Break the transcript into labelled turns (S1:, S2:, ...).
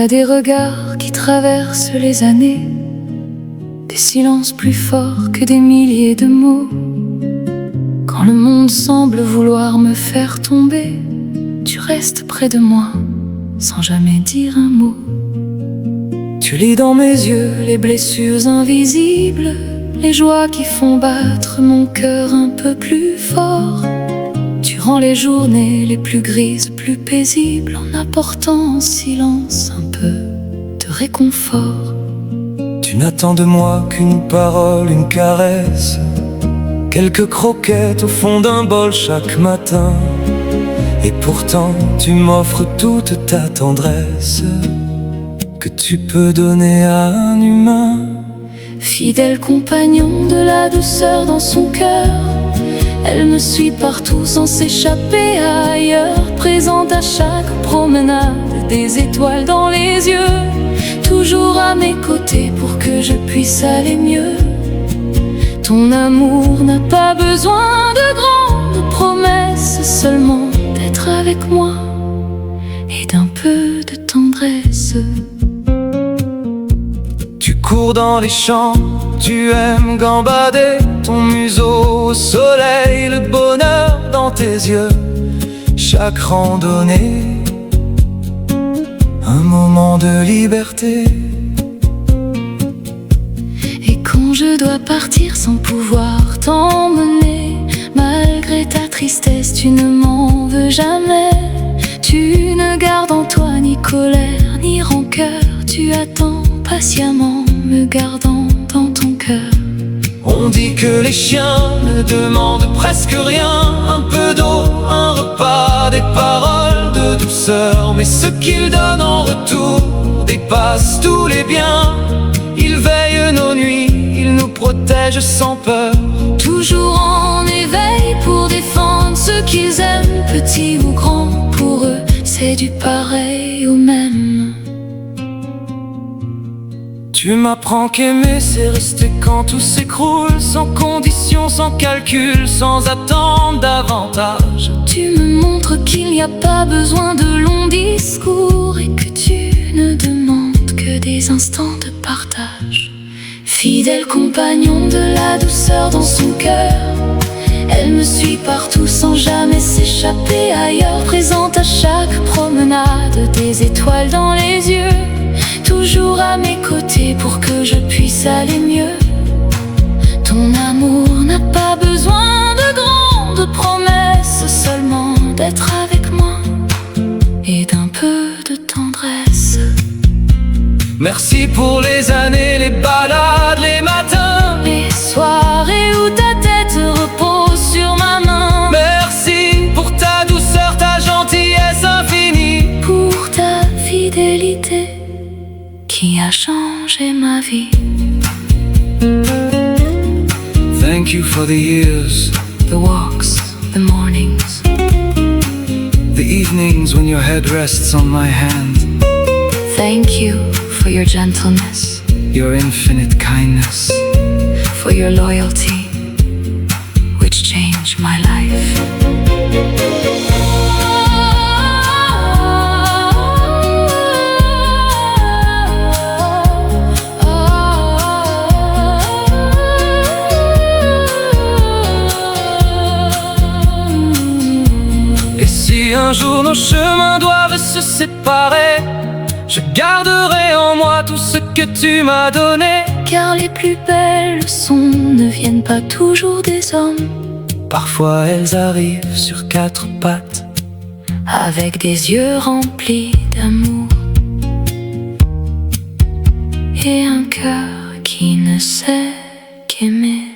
S1: a des regards qui traversent les années, des silences plus forts que des milliers de mots. Quand le monde semble vouloir me faire tomber, tu restes près de moi, sans jamais dire un mot. Tu lis dans mes yeux les blessures invisibles, les joies qui font battre mon cœur un peu plus fort. Tu rends les journées les plus grises plus paisibles, en apportant en silence un peu de réconfort.
S2: Tu n'attends de moi qu'une parole, une caresse, quelques croquettes au fond d'un bol chaque matin. Et pourtant tu m'offres toute ta tendresse que tu peux donner à un humain.
S1: Fidèle compagnon de la douceur dans son cœur, elle me suit partout sans s'échapper ailleurs. Présente à chaque promenade, des étoiles dans les yeux, toujours à mes côtés pour que je puisse aller mieux. Ton amour n'a pas besoin de grandes promesses, seulement d'être avec moi et d'un peu de tendresse.
S2: Tu cours dans les champs, tu aimes gambader, ton museau au soleil, le bonheur dans tes yeux. Chaque randonnée, un moment de liberté.
S1: Et quand je dois partir sans pouvoir t'emmener, malgré ta tristesse, tu ne m'en veux jamais. Tu ne gardes en toi ni colère ni rancœur, tu attends patiemment, me gardant dans ton cœur.
S2: On dit que les chiens ne demandent presque rien, un peu d'eau, un repas, des paroles de douceur. Mais ce qu'ils donnent en retour dépasse tous les biens. Ils veillent nos nuits, ils nous protègent sans peur,
S1: toujours en éveil pour défendre ceux qu'ils aiment, petits ou grands. Pour eux, c'est du pareil au même.
S2: Tu m'apprends qu'aimer c'est rester quand tout s'écroule, sans condition, sans calcul, sans attendre davantage.
S1: Tu me montres qu'il n'y a pas besoin de longs discours et que tu ne demandes que des instants de partage. Fidèle compagnon de la douceur dans son cœur, elle me suit partout sans jamais s'échapper ailleurs. Présente à chaque promenade, des étoiles dans les yeux, toujours à mes côtés pour que je puisse aller mieux. Ton amour n'a pas besoin de grandes promesses, seulement d'être avec moi et d'un peu de tendresse.
S2: Merci pour les années, les balades, les matins,
S1: les soirées où ta tête repose sur ma main.
S2: Merci pour ta douceur, ta gentillesse infinie,
S1: pour ta fidélité qui a changé ma vie.
S2: Thank you for the years,
S1: the walks, the mornings,
S2: the evenings when your head rests on my hand.
S1: Thank you for your gentleness,
S2: your infinite kindness,
S1: for your loyalty, which changed my life.
S2: Et si un jour nos chemins doivent se séparer, je garderai en moi tout ce que tu m'as donné.
S1: Car les plus belles leçons ne viennent pas toujours des hommes.
S2: Parfois elles arrivent sur quatre pattes,
S1: avec des yeux remplis d'amour et un cœur qui ne sait qu'aimer.